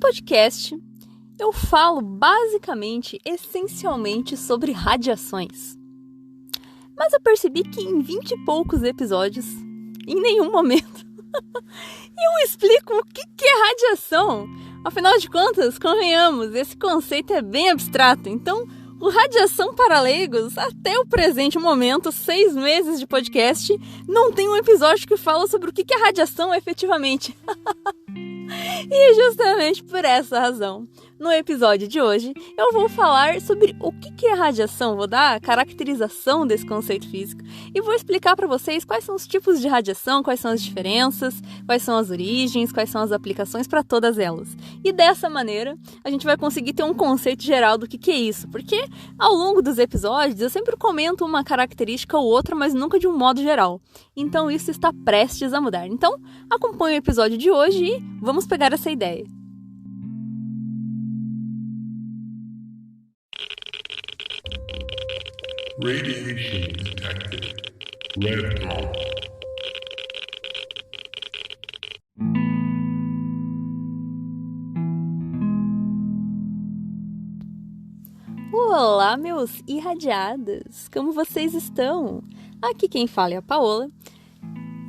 podcast, eu falo basicamente, essencialmente sobre radiações. Mas eu percebi que em 20 e poucos episódios, em nenhum momento, eu explico o que é radiação. Afinal de contas, convenhamos, esse conceito é bem abstrato. Então, o Radiação para Leigos, até o presente momento, 6 meses de podcast, não tem um episódio que fala sobre o que é radiação efetivamente. E justamente por essa razão, no episódio de hoje, eu vou falar sobre o que é radiação, vou dar a caracterização desse conceito físico e vou explicar para vocês quais são os tipos de radiação, quais são as diferenças, quais são as origens, quais são as aplicações para todas elas. E dessa maneira, a gente vai conseguir ter um conceito geral do que é isso, porque ao longo dos episódios eu sempre comento uma característica ou outra, mas nunca de um modo geral. Então isso está prestes a mudar. Então, acompanhe o episódio de hoje e vamos pegar essa ideia. Radiation detected. Red dot. Olá, meus irradiados! Como vocês estão? Aqui quem fala é a Paola.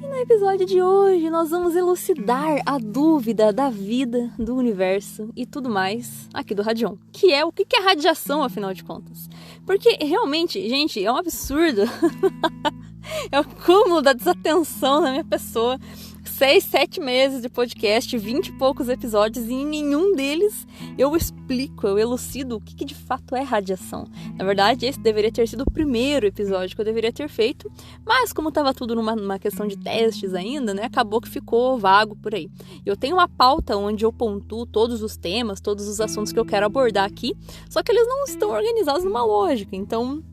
E no episódio de hoje nós vamos elucidar a dúvida da vida, do universo e tudo mais aqui do Radion, que é o que é radiação, afinal de contas. Porque realmente, gente, é um absurdo. É o cúmulo da desatenção da minha pessoa. 6, 7 meses de podcast, 20 e poucos episódios, e em nenhum deles eu explico, eu elucido o que de fato é radiação. Na verdade, esse deveria ter sido o primeiro episódio que eu deveria ter feito, mas como estava tudo numa questão de testes ainda, né, acabou que ficou vago por aí. Eu tenho uma pauta onde eu pontuo todos os temas, todos os assuntos que eu quero abordar aqui, só que eles não estão organizados numa lógica, então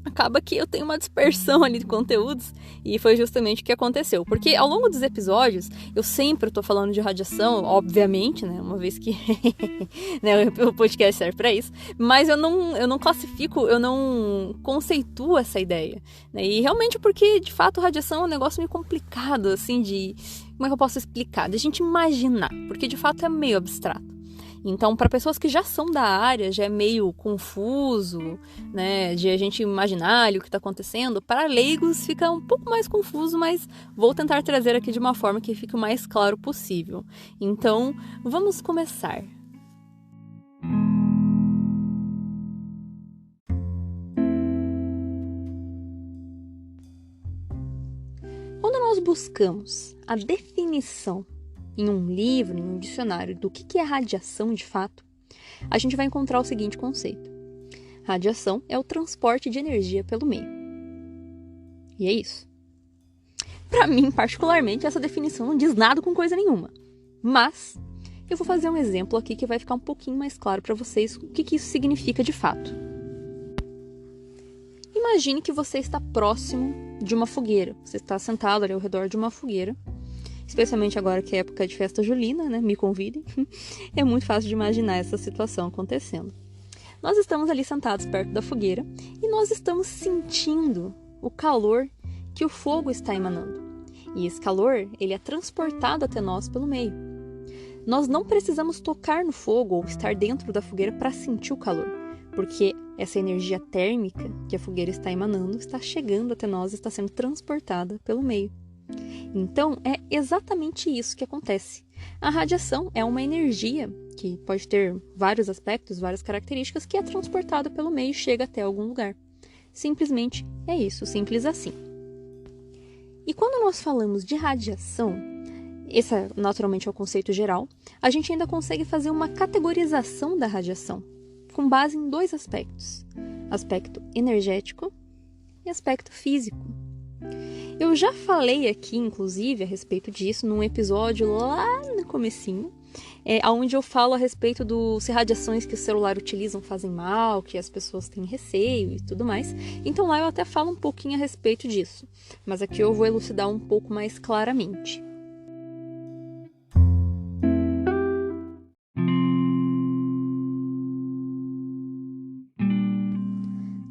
acaba que eu tenho uma dispersão ali de conteúdos e foi justamente o que aconteceu. Porque ao longo dos episódios, eu sempre estou falando de radiação, obviamente, né? Uma vez que né, o podcast serve para isso. Mas eu não classifico, eu não conceituo essa ideia. Né? E realmente porque, de fato, radiação é um negócio meio complicado, assim, de... Como é que eu posso explicar? De a gente imaginar, porque de fato é meio abstrato. Então, para pessoas que já são da área, já é meio confuso, né, de a gente imaginar ali o que está acontecendo. Para leigos fica um pouco mais confuso, mas vou tentar trazer aqui de uma forma que fique o mais claro possível. Então, vamos começar. Quando nós buscamos a definição em um livro, em um dicionário, do que é radiação de fato, a gente vai encontrar o seguinte conceito. Radiação é o transporte de energia pelo meio. E é isso. Para mim, particularmente, essa definição não diz nada com coisa nenhuma. Mas eu vou fazer um exemplo aqui que vai ficar um pouquinho mais claro para vocês o que isso significa de fato. Imagine que você está próximo de uma fogueira. Você está sentado ali ao redor de uma fogueira. Especialmente agora que é época de festa julina, né? Me convidem. É muito fácil de imaginar essa situação acontecendo. Nós estamos ali sentados perto da fogueira e nós estamos sentindo o calor que o fogo está emanando. E esse calor, ele é transportado até nós pelo meio. Nós não precisamos tocar no fogo ou estar dentro da fogueira para sentir o calor, porque essa energia térmica que a fogueira está emanando está chegando até nós e está sendo transportada pelo meio. Então, é exatamente isso que acontece. A radiação é uma energia que pode ter vários aspectos, várias características, que é transportada pelo meio e chega até algum lugar. Simplesmente é isso, simples assim. E quando nós falamos de radiação, esse naturalmente é o conceito geral, a gente ainda consegue fazer uma categorização da radiação, com base em 2 aspectos: aspecto energético e aspecto físico. Eu já falei aqui, inclusive, a respeito disso num episódio lá no comecinho, onde eu falo a respeito se radiações que o celular utilizam fazem mal, que as pessoas têm receio e tudo mais. Então lá eu até falo um pouquinho a respeito disso, mas aqui eu vou elucidar um pouco mais claramente.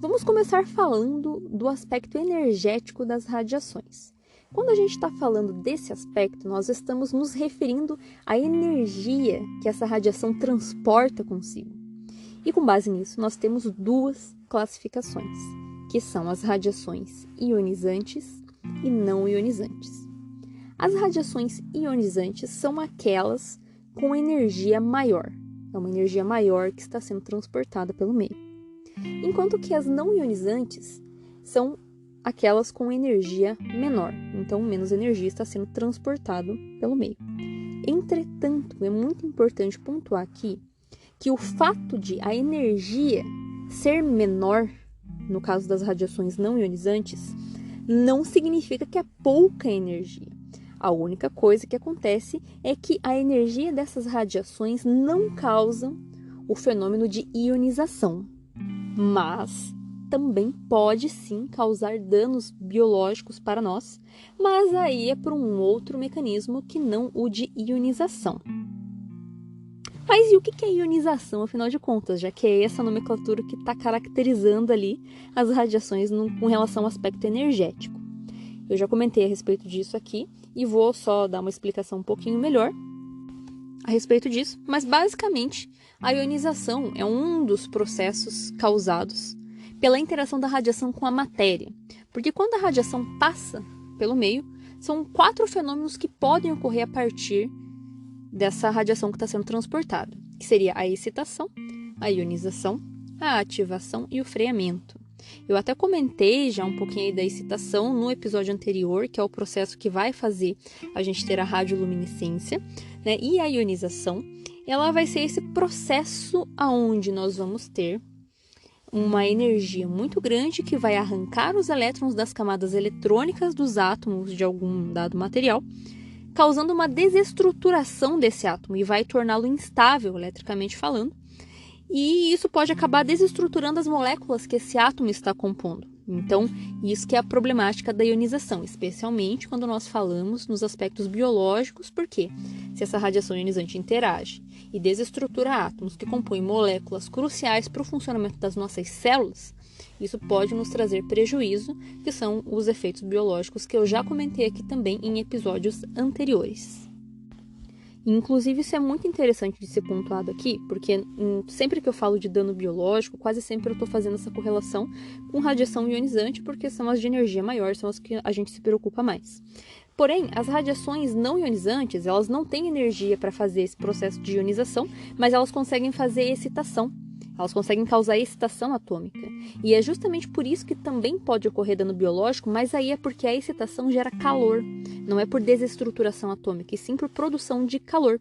Vamos começar falando do aspecto energético das radiações. Quando a gente está falando desse aspecto, nós estamos nos referindo à energia que essa radiação transporta consigo. E com base nisso, nós temos duas classificações, que são as radiações ionizantes e não ionizantes. As radiações ionizantes são aquelas com energia maior. É uma energia maior que está sendo transportada pelo meio. Enquanto que as não ionizantes são aquelas com energia menor. Então, menos energia está sendo transportado pelo meio. Entretanto, é muito importante pontuar aqui que o fato de a energia ser menor, no caso das radiações não ionizantes, não significa que é pouca energia. A única coisa que acontece é que a energia dessas radiações não causa o fenômeno de ionização, mas também pode sim causar danos biológicos para nós, mas aí é por um outro mecanismo que não o de ionização. Mas e o que é ionização, afinal de contas, já que é essa nomenclatura que está caracterizando ali as radiações com relação ao aspecto energético? Eu já comentei a respeito disso aqui e vou só dar uma explicação um pouquinho melhor a respeito disso, mas basicamente a ionização é um dos processos causados pela interação da radiação com a matéria, porque quando a radiação passa pelo meio, são 4 fenômenos que podem ocorrer a partir dessa radiação que está sendo transportada, que seria a excitação, a ionização, a ativação e o freamento. Eu até comentei já um pouquinho aí da excitação no episódio anterior, que é o processo que vai fazer a gente ter a radioluminescência, né? E a ionização, ela vai ser esse processo aonde nós vamos ter uma energia muito grande que vai arrancar os elétrons das camadas eletrônicas dos átomos de algum dado material, causando uma desestruturação desse átomo e vai torná-lo instável, eletricamente falando. E isso pode acabar desestruturando as moléculas que esse átomo está compondo. Então, isso que é a problemática da ionização, especialmente quando nós falamos nos aspectos biológicos, porque se essa radiação ionizante interage e desestrutura átomos que compõem moléculas cruciais para o funcionamento das nossas células, isso pode nos trazer prejuízo, que são os efeitos biológicos que eu já comentei aqui também em episódios anteriores. Inclusive, isso é muito interessante de ser pontuado aqui, porque sempre que eu falo de dano biológico, quase sempre eu estou fazendo essa correlação com radiação ionizante, porque são as de energia maior, são as que a gente se preocupa mais. Porém, as radiações não ionizantes, elas não têm energia para fazer esse processo de ionização, mas elas conseguem fazer excitação. Elas conseguem causar excitação atômica. E é justamente por isso que também pode ocorrer dano biológico, mas aí é porque a excitação gera calor. Não é por desestruturação atômica, e sim por produção de calor.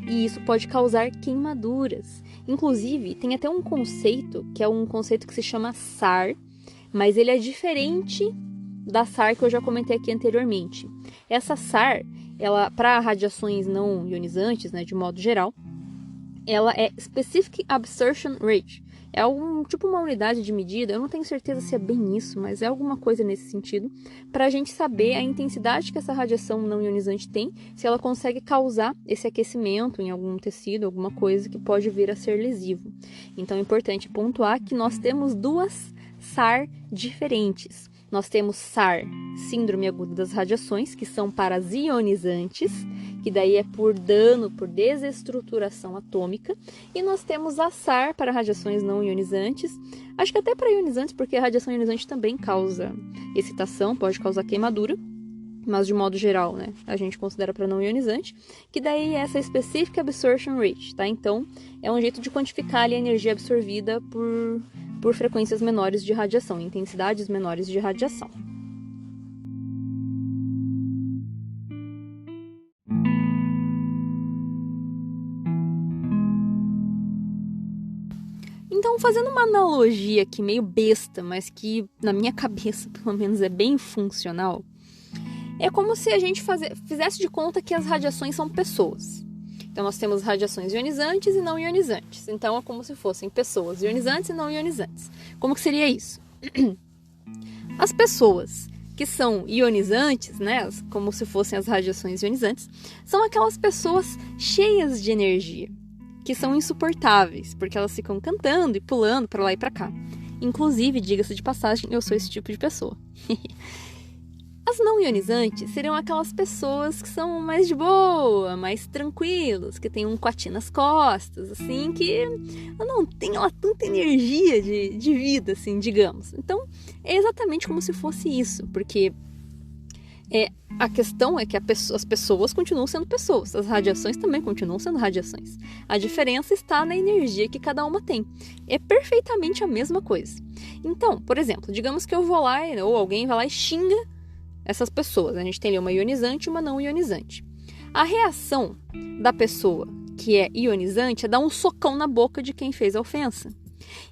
E isso pode causar queimaduras. Inclusive, tem até um conceito, que é um conceito que se chama SAR, mas ele é diferente da SAR que eu já comentei aqui anteriormente. Essa SAR, ela para radiações não ionizantes, né, de modo geral, ela é Specific Absorption Rate. É tipo uma unidade de medida, eu não tenho certeza se é bem isso, mas é alguma coisa nesse sentido, para a gente saber a intensidade que essa radiação não ionizante tem, se ela consegue causar esse aquecimento em algum tecido, alguma coisa que pode vir a ser lesivo. Então é importante pontuar que nós temos duas SAR diferentes. Nós temos SAR, Síndrome Aguda das Radiações, que são para as ionizantes, que daí é por dano, por desestruturação atômica. E nós temos a SAR para radiações não ionizantes, acho que até para ionizantes, porque a radiação ionizante também causa excitação, pode causar queimadura, mas de modo geral, né, a gente considera para não ionizante, que daí é essa Specific Absorption Rate, tá? Então, é um jeito de quantificar ali a energia absorvida por frequências menores de radiação, intensidades menores de radiação. Então, fazendo uma analogia aqui meio besta, mas que na minha cabeça, pelo menos, é bem funcional, é como se a gente fizesse de conta que as radiações são pessoas. Então, nós temos radiações ionizantes e não ionizantes. Então, é como se fossem pessoas ionizantes e não ionizantes. Como que seria isso? As pessoas que são ionizantes, né, como se fossem as radiações ionizantes, são aquelas pessoas cheias de energia, que são insuportáveis, porque elas ficam cantando e pulando para lá e para cá. Inclusive, diga-se de passagem, eu sou esse tipo de pessoa. As não ionizantes seriam aquelas pessoas que são mais de boa, mais tranquilos, que tem um coati nas costas, assim, que ela não tem tanta energia de vida, assim, digamos. Então, é exatamente como se fosse isso, porque a questão é que as pessoas continuam sendo pessoas, as radiações também continuam sendo radiações. A diferença está na energia que cada uma tem. É perfeitamente a mesma coisa. Então, por exemplo, digamos que eu vou lá, ou alguém vai lá e xinga essas pessoas. A gente tem ali uma ionizante e uma não ionizante. A reação da pessoa que é ionizante é dar um socão na boca de quem fez a ofensa.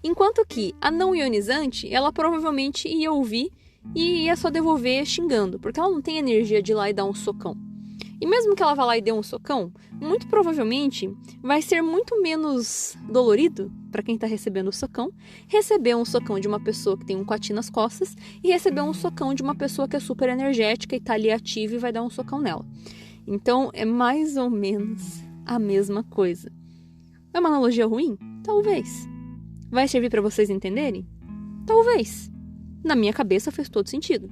Enquanto que a não ionizante, ela provavelmente ia ouvir e ia só devolver xingando, porque ela não tem energia de ir lá e dar um socão. E mesmo que ela vá lá e dê um socão, muito provavelmente vai ser muito menos dolorido para quem está recebendo o socão, receber um socão de uma pessoa que tem um coati nas costas e receber um socão de uma pessoa que é super energética e está ali ativa e vai dar um socão nela. Então, é mais ou menos a mesma coisa. É uma analogia ruim? Talvez. Vai servir para vocês entenderem? Talvez. Na minha cabeça fez todo sentido.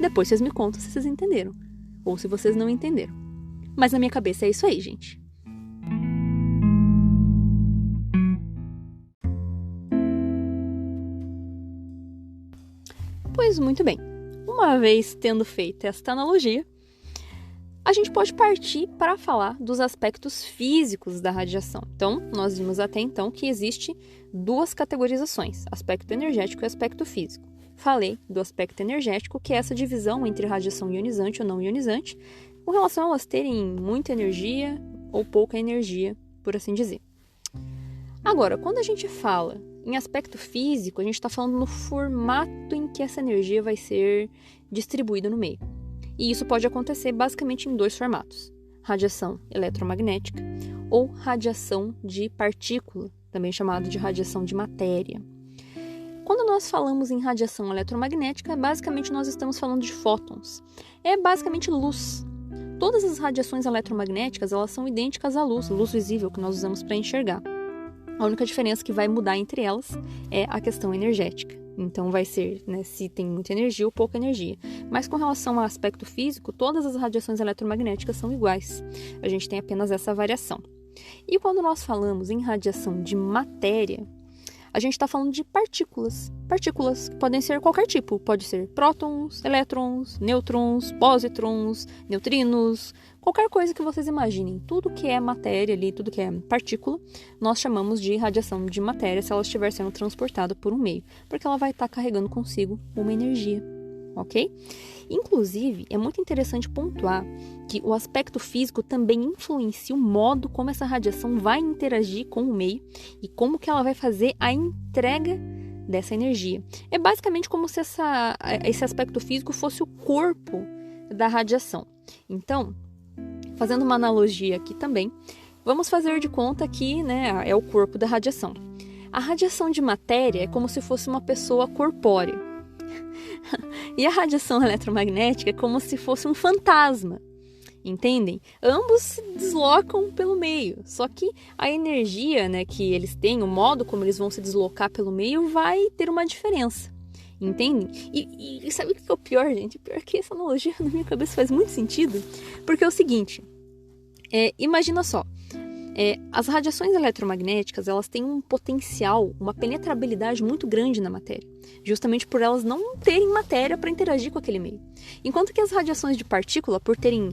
Depois vocês me contam se vocês entenderam. Ou se vocês não entenderam. Mas na minha cabeça é isso aí, gente. Pois muito bem. Uma vez tendo feito esta analogia, a gente pode partir para falar dos aspectos físicos da radiação. Então, nós vimos até então que existe duas categorizações, aspecto energético e aspecto físico. Falei do aspecto energético, que é essa divisão entre radiação ionizante ou não ionizante, com relação a elas terem muita energia ou pouca energia, por assim dizer. Agora, quando a gente fala em aspecto físico, a gente está falando no formato em que essa energia vai ser distribuída no meio. E isso pode acontecer basicamente em dois formatos: radiação eletromagnética ou radiação de partícula, também chamado de radiação de matéria. Quando nós falamos em radiação eletromagnética, basicamente nós estamos falando de fótons. É basicamente luz. Todas as radiações eletromagnéticas, elas são idênticas à luz visível que nós usamos para enxergar. A única diferença que vai mudar entre elas é a questão energética. Então vai ser, se tem muita energia ou pouca energia. Mas com relação ao aspecto físico, todas as radiações eletromagnéticas são iguais. A gente tem apenas essa variação. E quando nós falamos em radiação de matéria, a gente está falando de partículas. Partículas que podem ser qualquer tipo. Pode ser prótons, elétrons, nêutrons, pósitrons, neutrinos, qualquer coisa que vocês imaginem. Tudo que é matéria ali, tudo que é partícula, nós chamamos de radiação de matéria se ela estiver sendo transportada por um meio, porque ela vai estar carregando consigo uma energia, ok? Inclusive, é muito interessante pontuar que o aspecto físico também influencia o modo como essa radiação vai interagir com o meio e como que ela vai fazer a entrega dessa energia. É basicamente como se esse aspecto físico fosse o corpo da radiação. Então, fazendo uma analogia aqui também, vamos fazer de conta que é o corpo da radiação. A radiação de matéria é como se fosse uma pessoa corpórea. E a radiação eletromagnética é como se fosse um fantasma, entendem? Ambos se deslocam pelo meio, só que a energia que eles têm, o modo como eles vão se deslocar pelo meio vai ter uma diferença, entendem? E sabe o que é o pior, gente? O pior é que essa analogia na minha cabeça faz muito sentido, porque é o seguinte, imagina só, as radiações eletromagnéticas, elas têm um potencial, uma penetrabilidade muito grande na matéria, justamente por elas não terem matéria para interagir com aquele meio. Enquanto que as radiações de partícula, por terem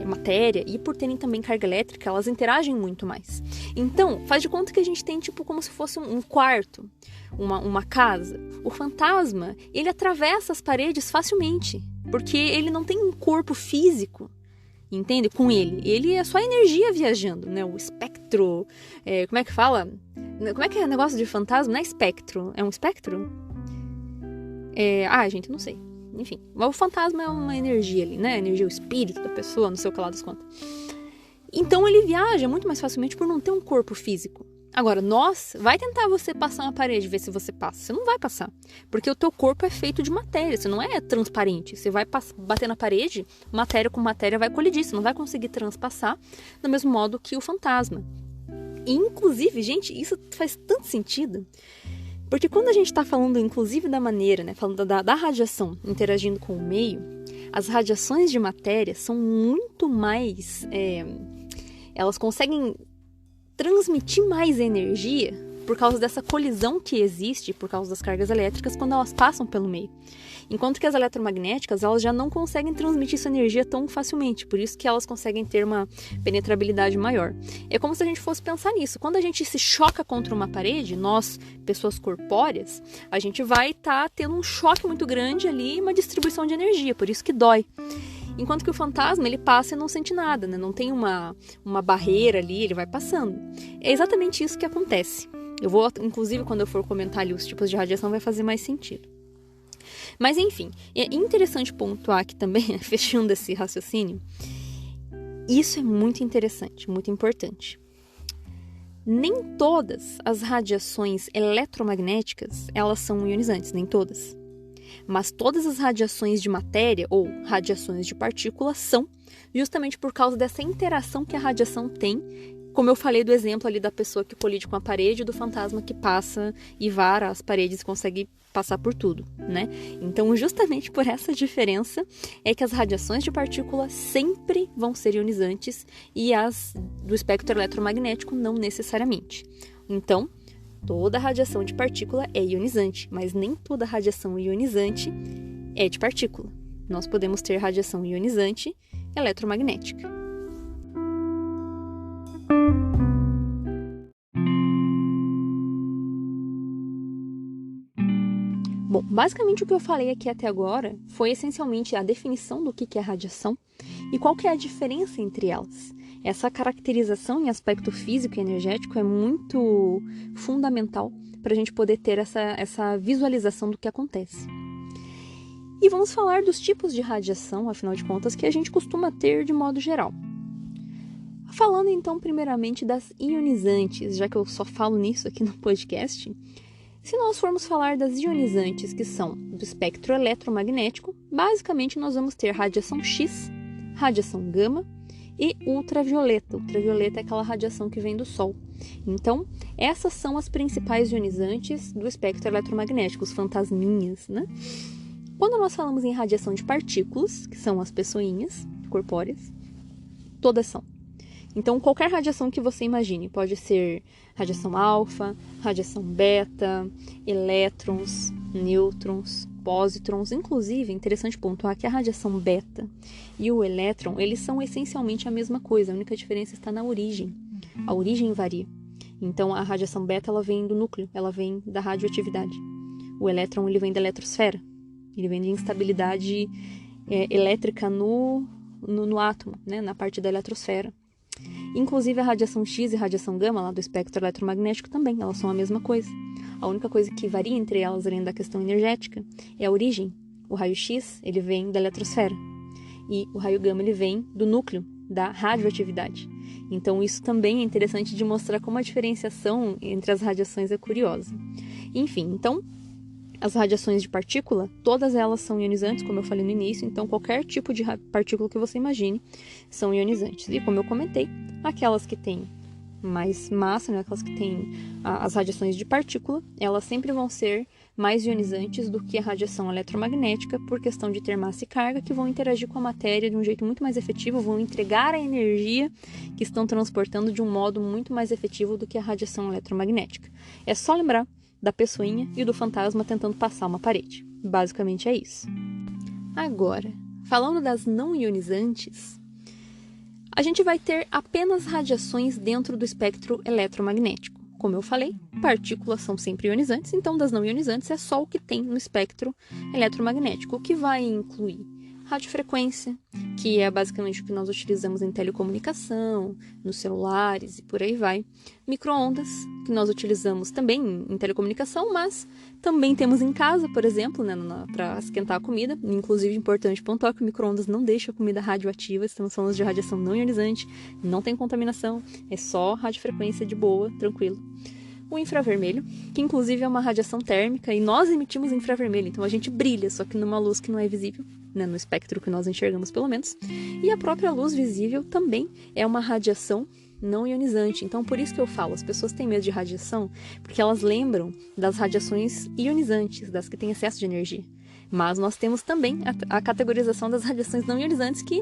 matéria e por terem também carga elétrica, elas interagem muito mais. Então, faz de conta que a gente tem como se fosse um quarto, uma casa. O fantasma, ele atravessa as paredes facilmente, porque ele não tem um corpo físico, entende? Com ele. Ele é só energia viajando, O espectro... como é que fala? Como é que é o negócio de fantasma? Não é espectro. É um espectro? Gente, não sei. Enfim. Mas o fantasma é uma energia ali, A energia, o espírito da pessoa, não sei o que lá das contas. Então ele viaja muito mais facilmente por não ter um corpo físico. Agora, vai tentar você passar uma parede, ver se você passa. Você não vai passar, porque o teu corpo é feito de matéria, você não é transparente. Você vai bater na parede, matéria com matéria vai colidir, você não vai conseguir transpassar do mesmo modo que o fantasma. E, inclusive, gente, isso faz tanto sentido Porque quando a gente está falando, inclusive, da maneira, né, falando da radiação interagindo com o meio, as radiações de matéria são muito mais... elas conseguem transmitir mais energia por causa dessa colisão que existe, por causa das cargas elétricas, quando elas passam pelo meio. Enquanto que as eletromagnéticas, elas já não conseguem transmitir essa energia tão facilmente, por isso que elas conseguem ter uma penetrabilidade maior. É como se a gente fosse pensar nisso. Quando a gente se choca contra uma parede, nós, pessoas corpóreas, a gente vai estar tendo um choque muito grande ali e uma distribuição de energia, por isso que dói. Enquanto que o fantasma, ele passa e não sente nada, né? Não tem uma barreira ali, ele vai passando. É exatamente isso que acontece. Eu vou, inclusive, quando eu for comentar ali os tipos de radiação, vai fazer mais sentido. Mas, enfim, é interessante pontuar aqui também, fechando esse raciocínio, isso é muito interessante, muito importante. Nem todas as radiações eletromagnéticas, elas são ionizantes, nem todas. Mas todas as radiações de matéria ou radiações de partícula são, justamente por causa dessa interação que a radiação tem, como eu falei do exemplo ali da pessoa que colide com a parede, do fantasma que passa e vara as paredes e consegue passar por tudo, né? Então, justamente por essa diferença é que as radiações de partícula sempre vão ser ionizantes e as do espectro eletromagnético não necessariamente. Então, toda radiação de partícula é ionizante, mas nem toda radiação ionizante é de partícula. Nós podemos ter radiação ionizante eletromagnética. Bom, basicamente o que eu falei aqui até agora foi essencialmente a definição do que é radiação e qual que é a diferença entre elas. Essa caracterização em aspecto físico e energético é muito fundamental para a gente poder ter essa visualização do que acontece. E vamos falar dos tipos de radiação, afinal de contas, que a gente costuma ter de modo geral. Falando então primeiramente das ionizantes, já que eu só falo nisso aqui no podcast, se nós formos falar das ionizantes que são do espectro eletromagnético, basicamente nós vamos ter radiação X, radiação gama e ultravioleta. Ultravioleta é aquela radiação que vem do Sol. Então, essas são as principais ionizantes do espectro eletromagnético, os fantasminhas, né? Quando nós falamos em radiação de partículas, que são as pessoinhas corpóreas, todas são. Então, qualquer radiação que você imagine, pode ser radiação alfa, radiação beta, elétrons, nêutrons, pósitrons. Inclusive, é interessante pontuar que a radiação beta e o elétron, eles são essencialmente a mesma coisa, a única diferença está na origem. A origem varia. Então, a radiação beta, ela vem do núcleo, ela vem da radioatividade. O elétron, ele vem da eletrosfera, ele vem de instabilidade elétrica no átomo, né, na parte da eletrosfera. Inclusive a radiação X e a radiação gama lá do espectro eletromagnético também, elas são a mesma coisa. A única coisa que varia entre elas, além da questão energética, é a origem. O raio X, ele vem da eletrosfera e o raio gama, ele vem do núcleo, da radioatividade. Então isso também é interessante de mostrar como a diferenciação entre as radiações é curiosa. Enfim, então, as radiações de partícula, todas elas são ionizantes, como eu falei no início, então qualquer tipo de partícula que você imagine são ionizantes. E como eu comentei, aquelas que têm mais massa, né, aquelas que têm as radiações de partícula, elas sempre vão ser mais ionizantes do que a radiação eletromagnética, por questão de ter massa e carga, que vão interagir com a matéria de um jeito muito mais efetivo, vão entregar a energia que estão transportando de um modo muito mais efetivo do que a radiação eletromagnética. É só lembrar da pessoinha e do fantasma tentando passar uma parede. Basicamente é isso. Agora, falando das não ionizantes, a gente vai ter apenas radiações dentro do espectro eletromagnético. Como eu falei, partículas são sempre ionizantes, então das não ionizantes é só o que tem no espectro eletromagnético, o que vai incluir radiofrequência, que é basicamente o que nós utilizamos em telecomunicação, nos celulares e por aí vai. Micro-ondas, que nós utilizamos também em telecomunicação, mas também temos em casa, por exemplo, né, para esquentar a comida. Inclusive, importante pontuar que o micro-ondas não deixa a comida radioativa, estamos falando de radiação não ionizante, não tem contaminação, é só radiofrequência de boa, tranquilo. O infravermelho, que inclusive é uma radiação térmica, e nós emitimos infravermelho, então a gente brilha, só que numa luz que não é visível, né, no espectro que nós enxergamos pelo menos. E a própria luz visível também é uma radiação não ionizante. Então, por isso que eu falo, as pessoas têm medo de radiação, porque elas lembram das radiações ionizantes, das que têm excesso de energia. Mas nós temos também a categorização das radiações não ionizantes que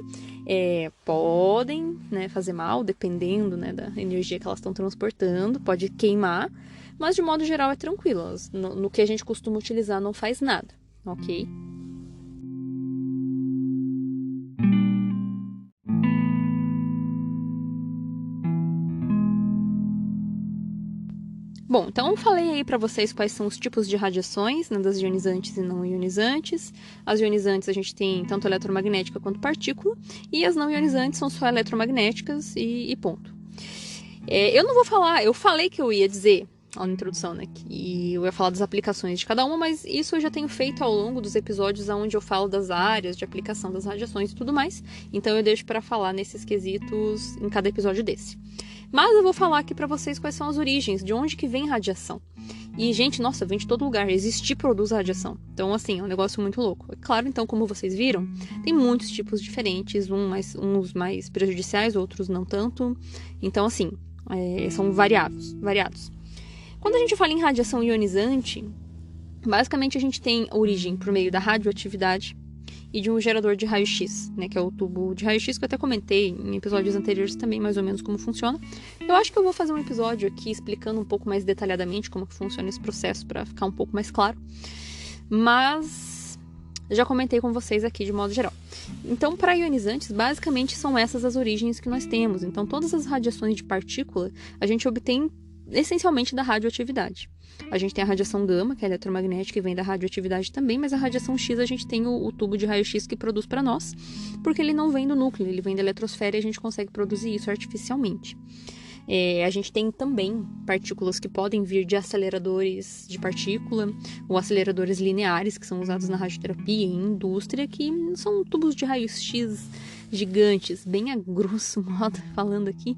podem, né, fazer mal, dependendo, né, da energia que elas estão transportando, pode queimar, mas de modo geral é tranquilo. No que a gente costuma utilizar não faz nada, ok? Bom, então eu falei aí para vocês quais são os tipos de radiações, né, das ionizantes e não ionizantes. As ionizantes a gente tem tanto eletromagnética quanto partícula, e as não ionizantes são só eletromagnéticas e ponto. Eu não vou falar, eu falei que eu ia dizer na introdução, né, que eu ia falar das aplicações de cada uma, mas isso eu já tenho feito ao longo dos episódios onde eu falo das áreas de aplicação das radiações e tudo mais, então eu deixo para falar nesses quesitos em cada episódio desse. Mas eu vou falar aqui pra vocês quais são as origens, de onde que vem radiação. E, gente, nossa, vem de todo lugar. Existir produz radiação. Então, assim, é um negócio muito louco. É claro, então, como vocês viram, tem muitos tipos diferentes, uns mais prejudiciais, outros não tanto. Então, assim, são variados. Quando a gente fala em radiação ionizante, basicamente a gente tem origem por meio da radioatividade e de um gerador de raio-x, né, que é o tubo de raio-x que eu até comentei em episódios anteriores também, mais ou menos como funciona. Eu acho que eu vou fazer um episódio aqui explicando um pouco mais detalhadamente como que funciona esse processo para ficar um pouco mais claro, mas já comentei com vocês aqui de modo geral. Então, para ionizantes, basicamente são essas as origens que nós temos. Então, todas as radiações de partícula a gente obtém essencialmente da radioatividade. A gente tem a radiação gama, que é eletromagnética e vem da radioatividade também, mas a radiação X a gente tem o tubo de raio-x que produz para nós, porque ele não vem do núcleo, ele vem da eletrosfera e a gente consegue produzir isso artificialmente. A gente tem também partículas que podem vir de aceleradores de partícula ou aceleradores lineares, que são usados na radioterapia e em indústria, que são tubos de raio-x gigantes, bem a grosso modo falando aqui,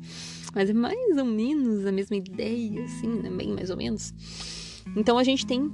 mas é mais ou menos a mesma ideia, assim, né? Bem mais ou menos. Então a gente tem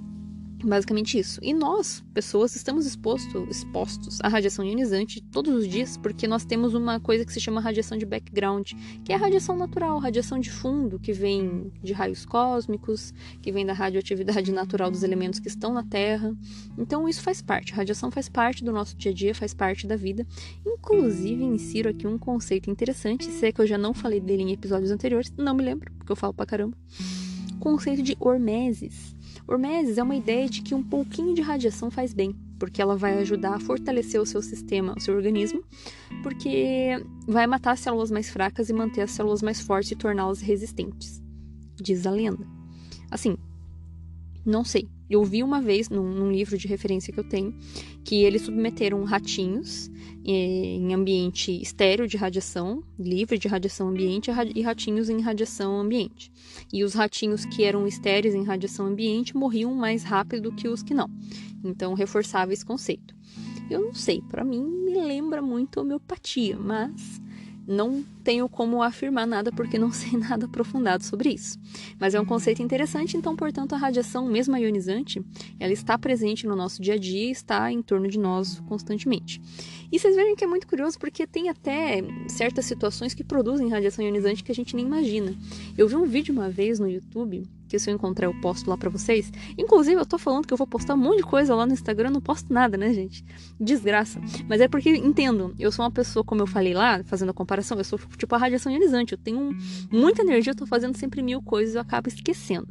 basicamente isso. E nós, pessoas, estamos expostos à radiação ionizante todos os dias, porque nós temos uma coisa que se chama radiação de background, que é a radiação natural, radiação de fundo, que vem de raios cósmicos, que vem da radioatividade natural dos elementos que estão na Terra. Então isso faz parte, a radiação faz parte do nosso dia a dia, faz parte da vida. Inclusive, insiro aqui um conceito interessante, se é que eu já não falei dele em episódios anteriores, não me lembro, porque eu falo pra caramba. Conceito de hormeses. Hormeses é uma ideia de que um pouquinho de radiação faz bem, porque ela vai ajudar a fortalecer o seu sistema, o seu organismo, porque vai matar as células mais fracas e manter as células mais fortes e torná-las resistentes. Diz a lenda. Assim, não sei. Eu vi uma vez, num livro de referência que eu tenho, que eles submeteram ratinhos em ambiente estéril de radiação, livre de radiação ambiente, e ratinhos em radiação ambiente. E os ratinhos que eram estéreis em radiação ambiente morriam mais rápido que os que não. Então, reforçava esse conceito. Eu não sei, para mim me lembra muito homeopatia, mas não tenho como afirmar nada porque não sei nada aprofundado sobre isso. Mas é um conceito interessante, então, portanto, a radiação, mesmo a ionizante, ela está presente no nosso dia a dia e está em torno de nós constantemente. E vocês veem que é muito curioso porque tem até certas situações que produzem radiação ionizante que a gente nem imagina. Eu vi um vídeo uma vez no YouTube, que se eu encontrar eu posto lá pra vocês. Inclusive, eu tô falando que eu vou postar um monte de coisa lá no Instagram, eu não posto nada, né, gente? Desgraça. Mas é porque, entendam, eu sou uma pessoa, como eu falei lá, fazendo a comparação, eu sou tipo a radiação ionizante. Eu tenho muita energia, eu tô fazendo sempre 1000 coisas e eu acabo esquecendo.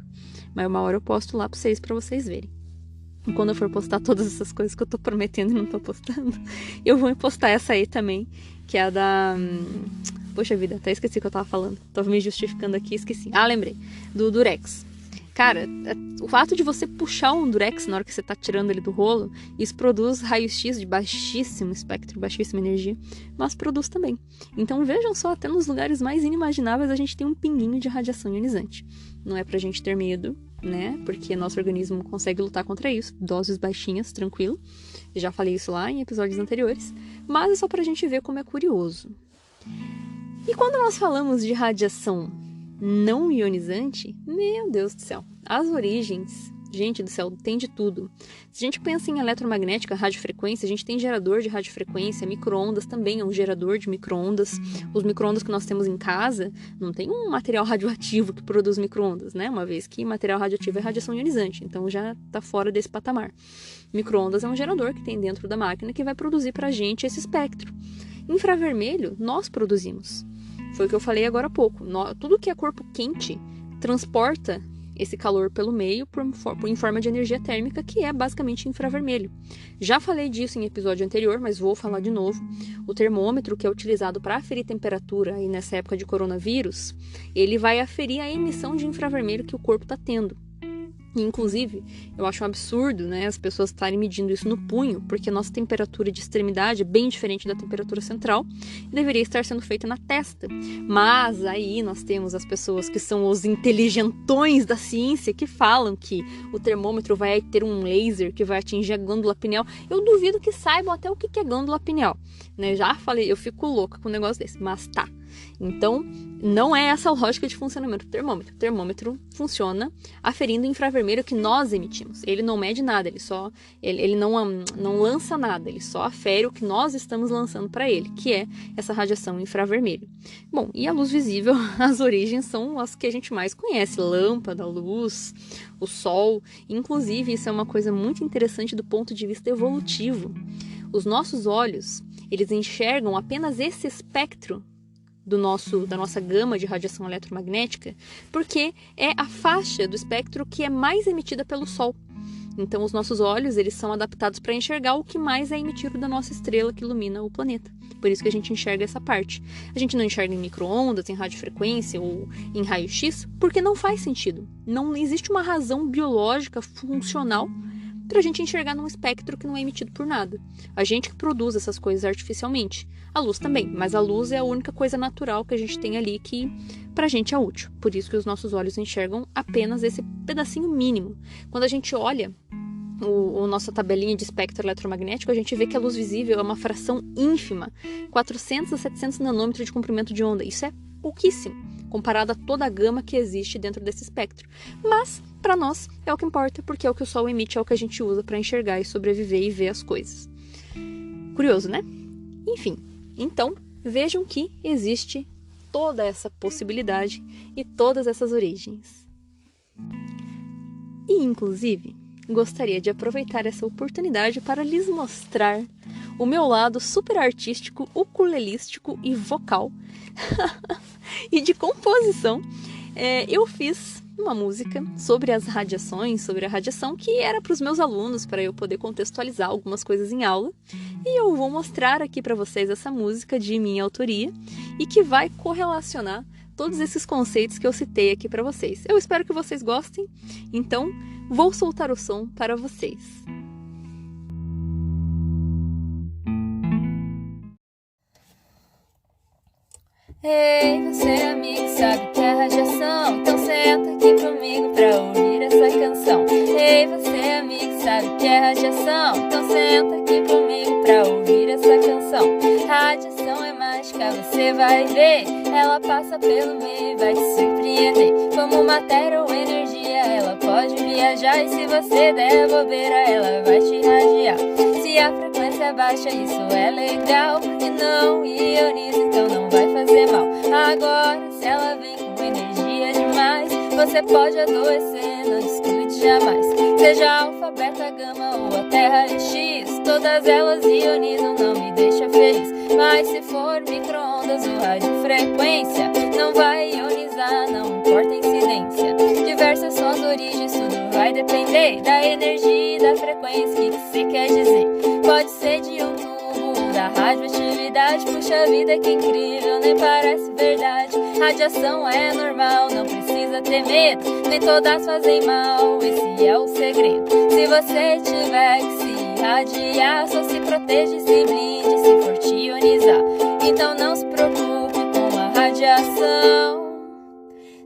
Mas uma hora eu posto lá pra vocês verem. E quando eu for postar todas essas coisas que eu tô prometendo e não tô postando, eu vou postar essa aí também, que é a da... Poxa vida, até esqueci o que eu tava falando. Tava me justificando aqui, esqueci. Ah, lembrei. Do Durex. Cara, o fato de você puxar um Durex na hora que você tá tirando ele do rolo, isso produz raios-x de baixíssimo espectro, baixíssima energia, mas produz também. Então vejam só, até nos lugares mais inimagináveis a gente tem um pinguinho de radiação ionizante. Não é pra gente ter medo, né? Porque nosso organismo consegue lutar contra isso. Doses baixinhas, tranquilo. Já falei isso lá em episódios anteriores. Mas é só pra gente ver como é curioso. E quando nós falamos de radiação não ionizante, meu Deus do céu, as origens Gente do céu, tem de tudo. Se a gente pensa em eletromagnética, radiofrequência, a gente tem gerador de radiofrequência, micro-ondas também é um gerador de micro-ondas. Os micro-ondas que nós temos em casa não tem um material radioativo que produz micro-ondas, né? Uma vez que material radioativo é radiação ionizante, então já está fora desse patamar. Micro-ondas é um gerador que tem dentro da máquina que vai produzir para a gente esse espectro. Infravermelho, nós produzimos. Foi o que eu falei agora há pouco. Tudo que é corpo quente transporta esse calor pelo meio em forma de energia térmica, que é basicamente infravermelho. Já falei disso em episódio anterior, mas vou falar de novo. O termômetro que é utilizado para aferir temperatura aí nessa época de coronavírus, ele vai aferir a emissão de infravermelho que o corpo está tendo. Inclusive, eu acho um absurdo, né, as pessoas estarem medindo isso no punho, porque a nossa temperatura de extremidade é bem diferente da temperatura central e deveria estar sendo feita na testa. Mas aí nós temos as pessoas que são os inteligentões da ciência que falam que o termômetro vai ter um laser que vai atingir a glândula pineal. Eu duvido que saibam até o que é glândula pineal, né? Já falei, eu fico louca com um negócio desse, mas tá. Então, não é essa a lógica de funcionamento do termômetro. O termômetro funciona aferindo o infravermelho que nós emitimos. Ele não mede nada, ele não lança nada, ele só afere o que nós estamos lançando para ele, que é essa radiação infravermelho. Bom, e a luz visível, as origens são as que a gente mais conhece, lâmpada, luz, o sol. Inclusive, isso é uma coisa muito interessante do ponto de vista evolutivo. Os nossos olhos, eles enxergam apenas esse espectro da nossa gama de radiação eletromagnética, porque é a faixa do espectro que é mais emitida pelo Sol. Então, os nossos olhos, eles são adaptados para enxergar o que mais é emitido da nossa estrela que ilumina o planeta. Por isso que a gente enxerga essa parte. A gente não enxerga em micro-ondas, em radiofrequência ou em raio-x, porque não faz sentido. Não existe uma razão biológica funcional para a gente enxergar num espectro que não é emitido por nada. A gente que produz essas coisas artificialmente. A luz também, mas a luz é a única coisa natural que a gente tem ali que pra gente é útil. Por isso que os nossos olhos enxergam apenas esse pedacinho mínimo. Quando a gente olha a nossa tabelinha de espectro eletromagnético, a gente vê que a luz visível é uma fração ínfima, 400 a 700 nanômetros de comprimento de onda. Isso é pouquíssimo, comparado a toda a gama que existe dentro desse espectro. Mas, para nós, é o que importa, porque é o que o Sol emite, é o que a gente usa para enxergar e sobreviver e ver as coisas. Curioso, né? Enfim, então, vejam que existe toda essa possibilidade e todas essas origens. E, inclusive, gostaria de aproveitar essa oportunidade para lhes mostrar o meu lado super artístico, ukulelístico e vocal e de composição. Eu fiz uma música sobre as radiações, sobre a radiação, que era para os meus alunos, para eu poder contextualizar algumas coisas em aula. E eu vou mostrar aqui para vocês essa música de minha autoria e que vai correlacionar todos esses conceitos que eu citei aqui para vocês. Eu espero que vocês gostem, então vou soltar o som para vocês. Ei, você amigo, sabe que é radiação? Então senta aqui comigo pra ouvir essa canção. Ei, você amigo, sabe que é radiação? Então senta aqui comigo pra ouvir essa canção. Radiação é mágica, você vai ver. Ela passa pelo meio e vai te surpreender. Como matéria ou energia, ela pode viajar. E se você der bobeira, ela vai te irradiar. Se a frequência é baixa, isso é legal. E não ioniza, então não vai fazer mal. Agora, se ela vem com energia demais, você pode adoecer, não discute jamais. Seja alfa, beta, gama ou até raio-x, todas elas ionizam, não me deixa feliz. Mas se for micro-ondas ou radiofrequência, não vai ionizar, não importa a incidência. Diversas são as origens, tudo vai depender da energia e da frequência. O que você quer dizer? Pode ser de um tubo da radioatividade. Puxa vida, que incrível, nem parece verdade. Radiação é normal, não precisa ter medo. Nem todas fazem mal, esse é o segredo. Se você tiver que se irradiar, só se proteja e se blinde se for te ionizar. Então não se preocupe com a radiação.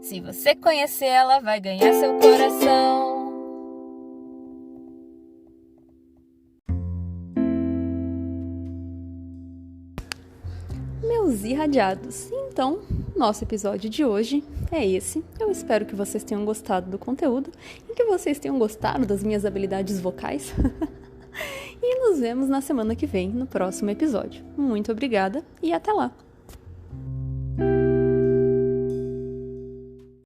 Se você conhecer, ela vai ganhar seu coração. Meus irradiados, então nosso episódio de hoje é esse. Eu espero que vocês tenham gostado do conteúdo e que vocês tenham gostado das minhas habilidades vocais. E nos vemos na semana que vem, no próximo episódio. Muito obrigada e até lá!